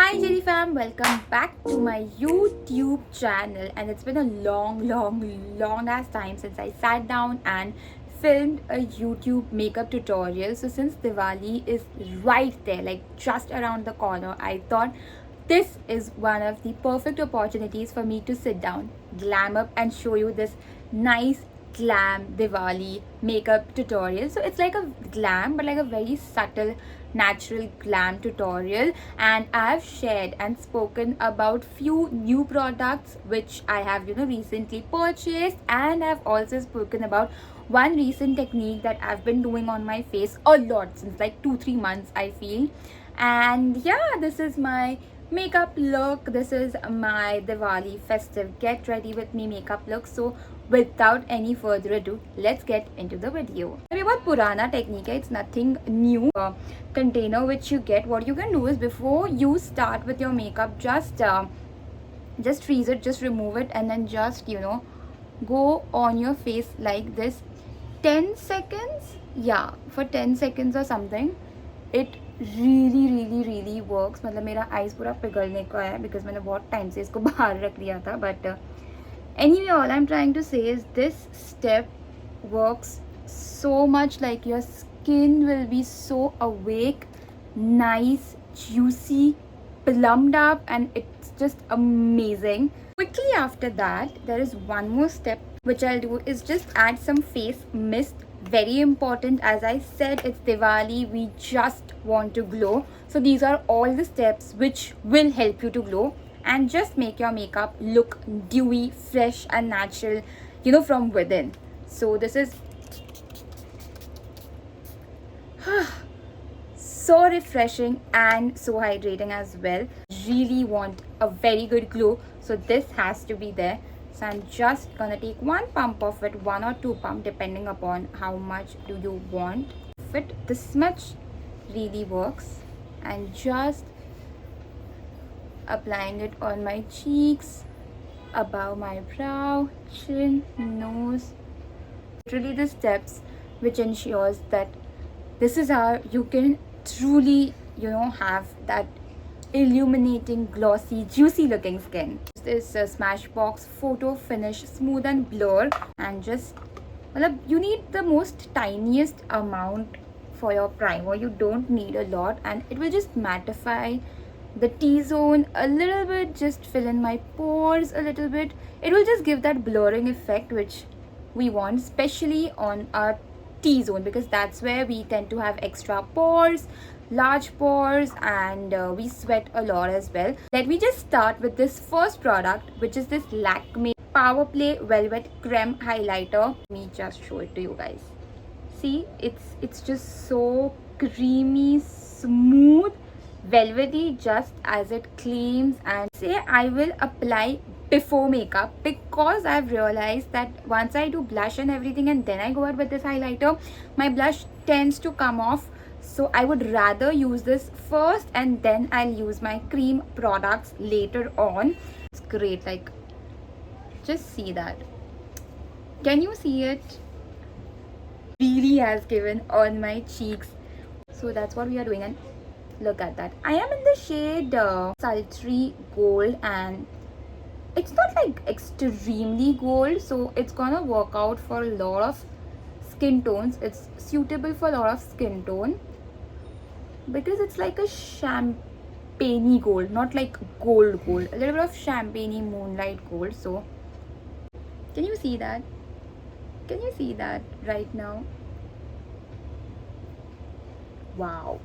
Hi Jarifam, welcome back to my YouTube channel, and it's been a long ass time since I sat down and filmed a YouTube makeup tutorial. So since Diwali is right there, like just around the corner, I thought this is one of the perfect opportunities for me to sit down, glam up and show you this nice glam Diwali makeup tutorial. So it's like a glam but like a very subtle natural glam tutorial, and I've shared and spoken about few new products which I have recently purchased, and I've also spoken about one recent technique that I've been doing on my face a lot since like 2-3 months I feel. And yeah, this is my makeup look. This is my Diwali festive get ready with me makeup look. So without any further ado, let's get into the video. अभी बहुत पुराना technique है, it's nothing new. Container which you get, what you can do is before you start with your makeup, just freeze it, just remove it, and then just go on your face like this 10 seconds. Yeah, for 10 seconds or something. It really works. मतलब मेरा eyes पूरा पिघलने का है because मैंने बहुत time से इसको बाहर रख लिया था. But anyway, all I'm trying to say is this step works so much. Like your skin will be so awake, nice, juicy, plumped up, and it's just amazing. Quickly after that, there is one more step which I'll do is just add some face mist. Very important, as I said, it's Diwali, we just want to glow. So these are all the steps which will help you to glow and just make your makeup look dewy, fresh and natural, from within. So this is so refreshing and so hydrating as well. Really want a very good glow, so this has to be there. So I'm just gonna take one pump of it, 1 or 2 pump depending upon how much do you want. Fit this much really works, and just applying it on my cheeks, above my brow, chin, nose. Literally the steps which ensures that this is how you can truly have that illuminating, glossy, juicy looking skin. This is Smashbox Photo Finish Smooth and Blur, and just you need the most tiniest amount for your primer. You don't need a lot, and it will just mattify the T-zone a little bit, just fill in my pores a little bit. It will just give that blurring effect which we want, especially on our T-zone, because that's where we tend to have extra pores, large pores, and we sweat a lot as well. Let me just start with this first product, which is this Lakme Power Play Velvet Creme Highlighter. Let me just show it to you guys. See, it's just so creamy, smooth, velvety, just as it claims. And say I will apply before makeup, because I've realized that once I do blush and everything and then I go out with this highlighter, my blush tends to come off. So I would rather use this first and then I'll use my cream products later on. It's great, like just see that. Can you see it? Really has given on my cheeks. So that's what we are doing, and look at that. I am in the shade sultry gold, and it's not like extremely gold, so it's gonna work out for a lot of skin tones. It's suitable for a lot of skin tone because it's like a champagne gold, not like gold, a little bit of champagne moonlight gold. So can you see that? Can you see that right now? Wow,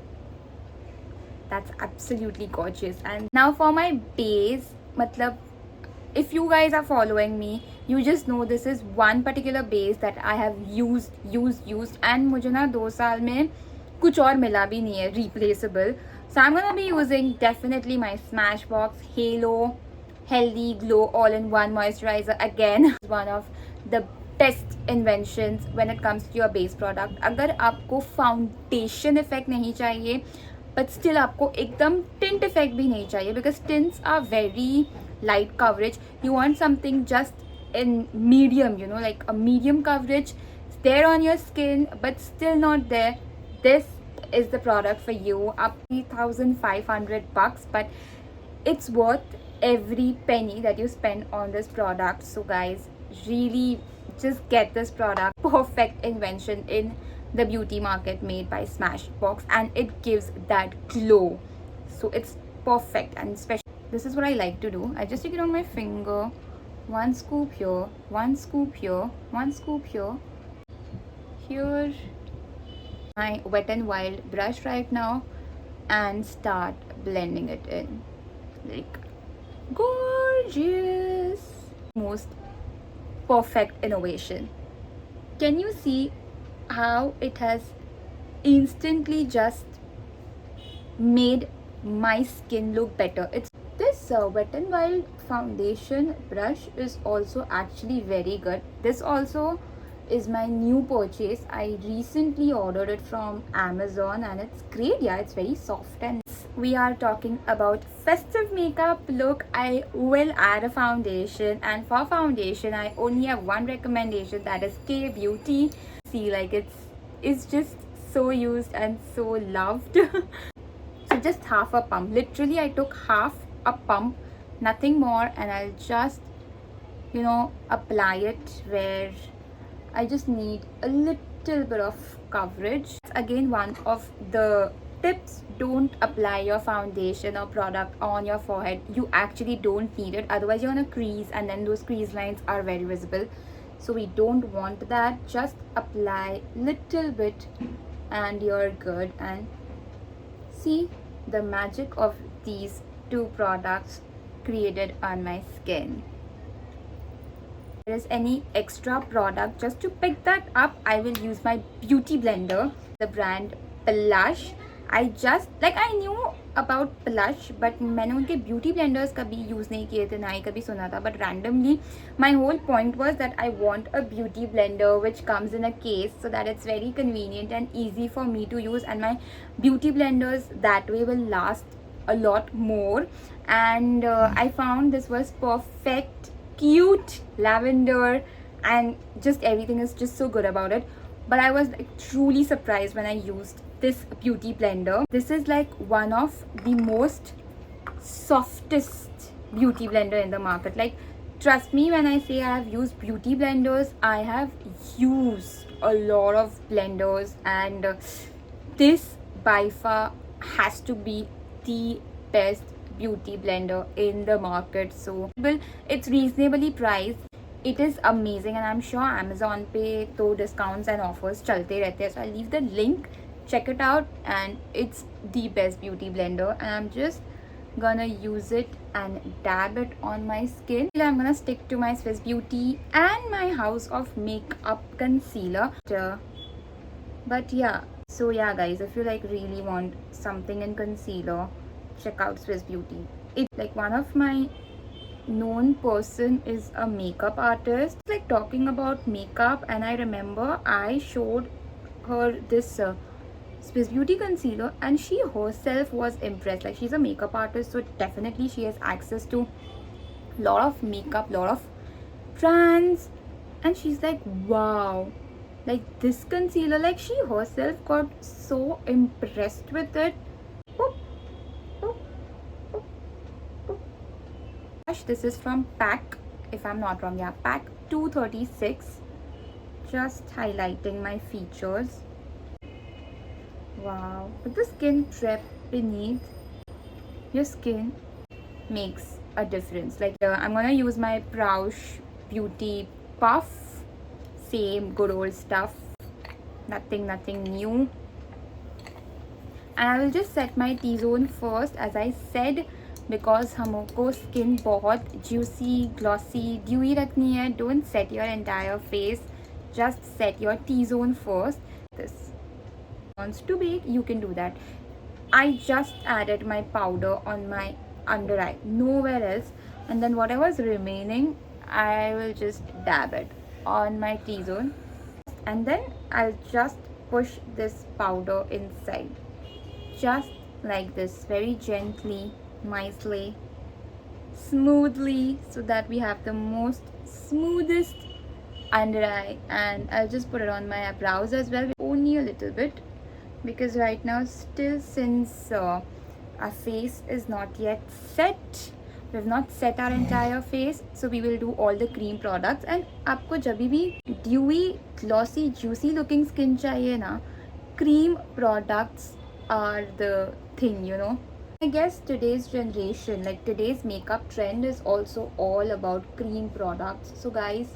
that's absolutely gorgeous. And now for my base, matlab, if you guys are following me, you just know this is one particular base that I have used, and मुझे ना 2 साल में कुछ और मिला भी नहीं है replaceable. So I'm gonna be using definitely my Smashbox Halo Healthy Glow All-in-One Moisturizer. Again, one of the best inventions when it comes to your base product. अगर आपको foundation effect नहीं चाहिए, but still आपको एकदम tint effect भी नहीं चाहिए, because tints are very light coverage. You want something just in medium, like a medium coverage. It's there on your skin but still not there. This is the product for you. Up $3,500, but it's worth every penny that you spend on this product. So guys, really just get this product. Perfect invention in the beauty market, made by Smashbox, and it gives that glow. So it's perfect. And especially, this is what I like to do. I just take it on my finger, one scoop here, one scoop here, one scoop here, here, my Wet n Wild brush right now, and start blending it in. Like, gorgeous. Most perfect innovation. Can you see how it has instantly just made my skin look better? It's this Wet n Wild foundation brush is also actually very good. This also is my new purchase. I recently ordered it from Amazon and it's great. Yeah, it's very soft. And we are talking about festive makeup look, I will add a foundation, and for foundation I only have one recommendation, that is K Beauty. See, like it's just so used and so loved. So just half a pump, literally I took half a pump, nothing more, and I'll just, you know, apply it where I just need a little bit of coverage. Again, one of the tips: don't apply your foundation or product on your forehead. You actually don't need it, otherwise you're gonna crease, and then those crease lines are very visible. So we don't want that. Just apply little bit and you're good. And see the magic of these two products created on my skin. If there is any extra product, just to pick that up, I will use my beauty blender, the brand Plush. I just, like, I knew about Plush, but मैंने उनके beauty blenders कभी use नहीं किए थे, ना ही कभी सुना था. But randomly, my whole point was that I want a beauty blender which comes in a case, so that it's very convenient and easy for me to use, and my beauty blenders that way will last a lot more. And I found this was perfect, cute lavender, and just everything is just so good about it. But I was like truly surprised when I used this beauty blender. This is like one of the most softest beauty blender in the market. Like, trust me when I say I have used beauty blenders. I have used a lot of blenders, and this by far has to be the best beauty blender in the market. So it's reasonably priced. It is amazing, and I'm sure Amazon पे तो discounts and offers चलते रहते हैं. So I'll leave the link, check it out, and it's the best beauty blender. And I'm just gonna use it and dab it on my skin. I'm gonna stick to my Swiss Beauty and my House of Makeup concealer. But yeah, so yeah guys, if you like really want something in concealer, check out Swiss Beauty. It's like one of my known person is a makeup artist, like talking about makeup, and I remember I showed her this Swiss Beauty concealer, and she herself was impressed. Like, she's a makeup artist, so definitely she has access to lot of makeup, lot of brands, and she's like, wow, like this concealer, like she herself got so impressed with it. This is from pack, if I'm not wrong, yeah, pack 236. Just highlighting my features. Wow, with the skin prep beneath, your skin makes a difference. Like, I'm gonna use my Praush Beauty Puff, same good old stuff, nothing new. And I will just set my T-zone first, as I said, because हमको skin बहुत juicy, glossy, dewy रखनी है. Don't set your entire face, just set your T-zone first. This wants to bake, you can do that. I just added my powder on my under eye, nowhere else, and then whatever's remaining, I will just dab it on my T-zone, and then I'll just push this powder inside, just like this, very gently, nicely, smoothly, so that we have the most smoothest under eye. And I'll just put it on my brows as well, only a little bit, because right now still, since Our face is not yet set. We have not set our entire face, so we will do all the cream products. And आपको जब भी dewy, glossy, juicy looking skin चाहिए ना, cream products are the thing, you know. I guess today's generation, like today's makeup trend is also all about cream products. So guys,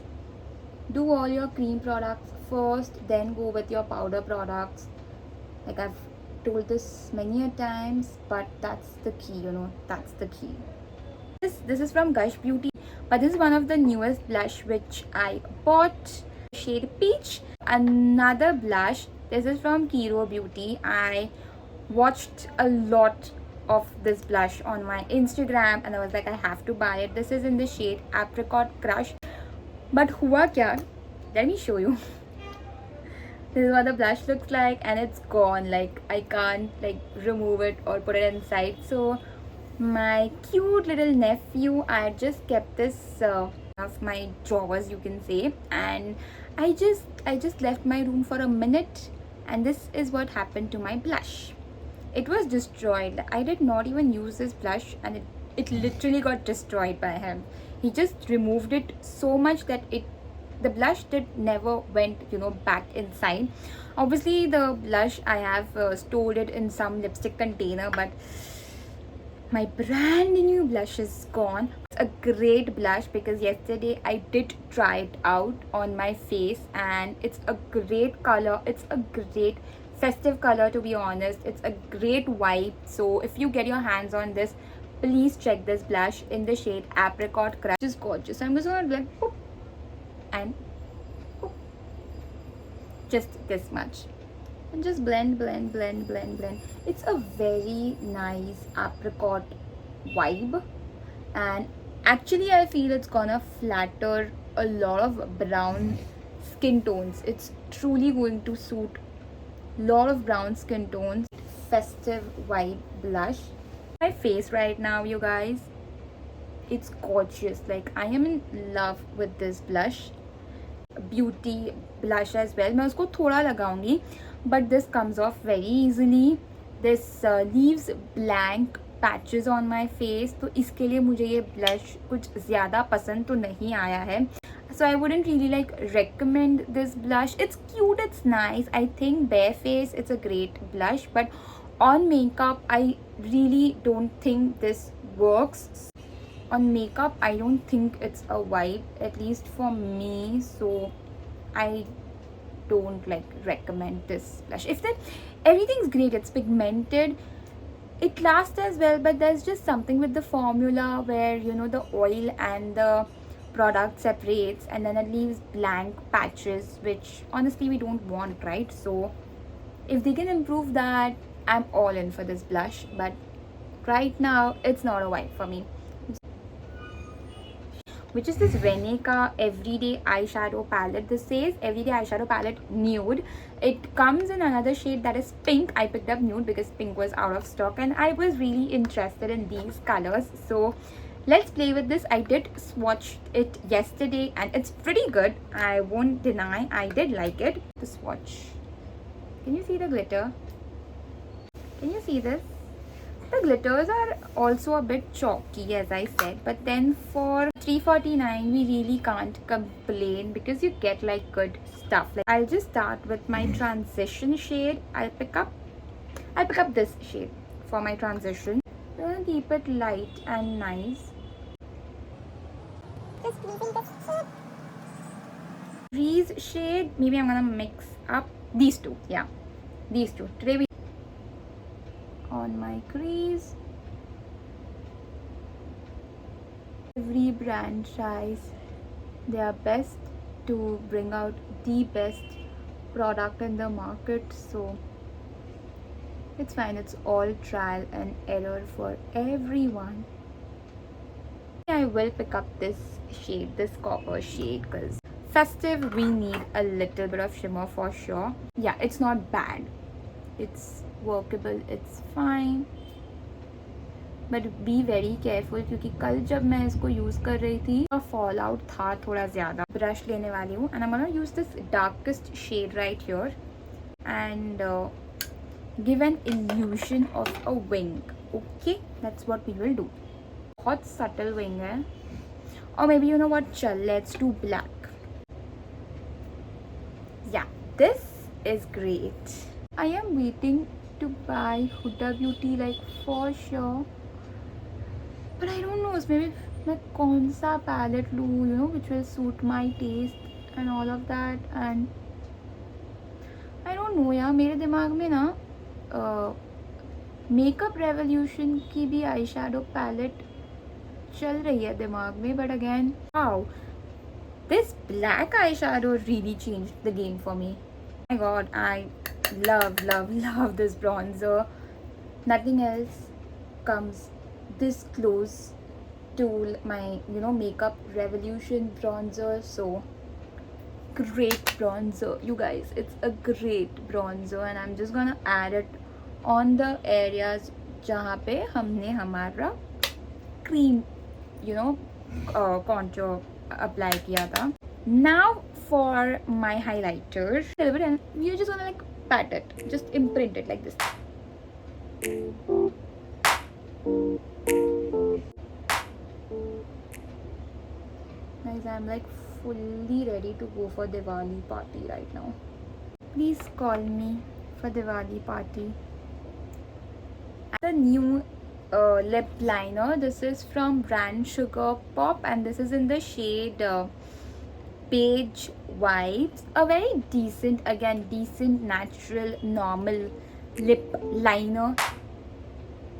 do all your cream products first, then go with your powder products. Like I've told this many a times, but that's the key, you know, that's the key. This is from Gush Beauty, but this is one of the newest blush which I bought, shade Peach. Another blush, this is from KRUTIKA Beauty. I watched a lot of this blush on my Instagram and I was like, I have to buy it. This is in the shade Apricot Crush. But hua kya? Let me show you. This is what the blush looks like, and it's gone. Like I can't like remove it or put it inside. So my cute little nephew, I just kept this of my drawers, you can say, and I just left my room for a minute, and this is what happened to my blush. It was destroyed. I did not even use this blush, and it literally got destroyed by him. He just removed it so much that the blush never went, you know, back inside. Obviously the blush I have stored it in some lipstick container, but my brand new blush is gone. It's a great blush because yesterday I did try it out on my face, and it's a great color. It's a great festive color, to be honest. It's a great vibe. So if you get your hands on this, please check this blush in the shade Apricot Crush. It's gorgeous. I'm just gonna like boop, and boop, just this much, and just blend. It's a very nice apricot vibe, and actually I feel it's gonna flatter a lot of brown skin tones. It's truly going to suit lot of brown skin tones. Festive vibe blush. My face right now, you guys, it's gorgeous. Like I am in love with this blush. Beauty blush as well. मैं उसको थोड़ा लगाऊंगी, but this comes off very easily. This leaves blank patches on my face, तो इसके लिए मुझे ये blush कुछ ज़्यादा पसंद तो नहीं आया है. So I wouldn't really like recommend this blush. It's cute, it's nice. I think bare face it's a great blush, but on makeup I really don't think this works. On makeup I don't think it's a vibe, at least for me. So I don't like recommend this blush. If that everything's great, it's pigmented, it lasts as well, but there's just something with the formula where, you know, the oil and the product separates and then it leaves blank patches, which honestly we don't want, right? So if they can improve that, I'm all in for this blush, but right now it's not a vibe for me. Which is this Renee ka everyday eyeshadow palette. This says everyday eyeshadow palette nude. It comes in another shade that is pink. I picked up nude because pink was out of stock and I was really interested in these colors, so let's play with this. I did swatch it yesterday and it's pretty good. I won't deny I did like it. The swatch. Can you see the glitter? Can you see this? The glitters are also a bit chalky, as I said, but then for $3.49 we really can't complain because you get like good stuff. Like I'll just start with my transition shade. I'll pick up this shade for my transition. I'm gonna keep it light and nice. Just using this shade. Breeze shade. Maybe I'm gonna mix up these two. Yeah, these two. Today we on my crease. Every brand tries their best to bring out the best product in the market, so it's fine. It's all trial and error for everyone. I will pick up this shade, this copper shade, because festive we need a little bit of shimmer for sure. Yeah, it's not bad, it's workable, it's fine, but be very careful क्योंकि कल जब मैं इसको use कर रही थी fall out था थोड़ा ज़्यादा. ब्रश लेने वाली हूँ and I'm gonna use this darkest shade right here and give an illusion of a wing. Okay, that's what we will do. Hot subtle wing hai. Or maybe you know what, chal, let's do black. Yeah, this is great. I am waiting to buy Huda Beauty like for sure, but I don't know, maybe मैं कौन सा palette लूँ, you know, which will suit my taste and all of that. And I don't know यार, मेरे दिमाग में ना makeup revolution की भी आई शेडो पैलेट चल रही है दिमाग में, but again wow, this black eyeshadow really changed the game for me. Oh my god, I love this bronzer. Nothing else comes this close to my, you know, makeup revolution bronzer. So great bronzer, you guys, it's a great bronzer, and I'm just gonna add it on the areas जहाँ पे हमने हमारा cream, you know, contour apply किया था. Now for my highlighter, and you're just gonna like pat it, just imprint it like this. Guys, I'm like fully ready to go for Diwali party right now. Please call me for Diwali party. The new lip liner, this is from brand Sugar Pop, and this is in the shade Beige Vibes. A very decent, again decent, natural, normal lip liner.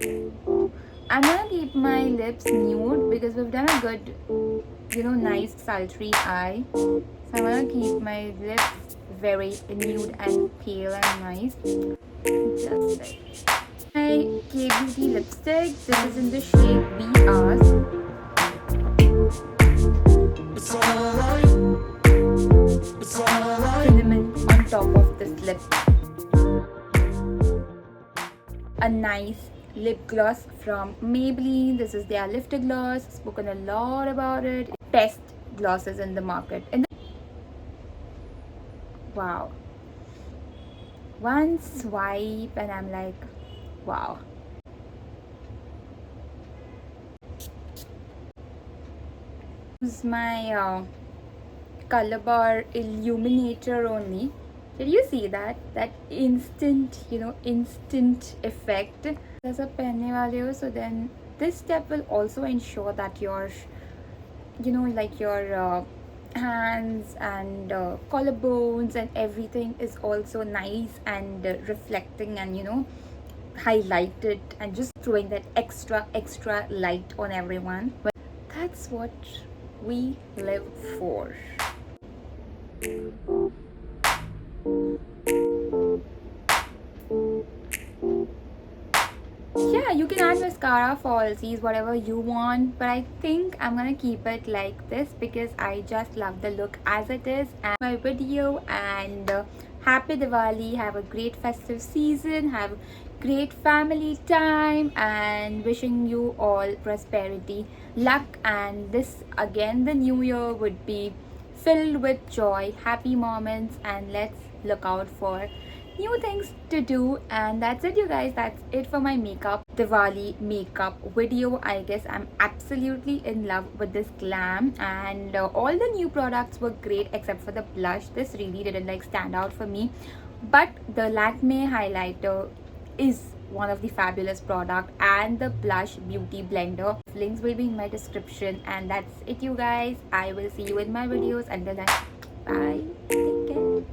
I'm gonna keep my lips nude because we've done a good, you know, nice sultry eye. So I'm gonna keep my lips very nude and pale and nice. Just like my K-Beauty lipstick. This is in the shade VR. Cinnamon on top of this lip. A nice lip gloss from Maybelline. This is their lifted gloss. Spoken a lot about it. Best glosses in the market. And wow, one swipe and I'm like, wow. Use my color bar illuminator only. Did you see that instant, you know, instant effect? There's a pehne wale ho, so then this step will also ensure that your, you know, like your hands and collarbones and everything is also nice and reflecting and, you know, highlighted and just throwing that extra light on everyone. But that's what we live for. Yeah, you can add mascara, falsies, whatever you want, but I think I'm gonna keep it like this because I just love the look as it is. And my video, and happy Diwali, have a great festive season, have great family time, and wishing you all prosperity, luck, and this again, the new year would be filled with joy, happy moments, and let's look out for new things to do. And that's it, you guys, that's it for my makeup Diwali makeup video. I guess I'm absolutely in love with this glam, and all the new products were great except for the blush. This really didn't like stand out for me, but the Lakme highlighter is one of the fabulous product, and the blush beauty blender. Links will be in my description. And that's it, you guys. I will see you in my videos. Until then, bye, take care.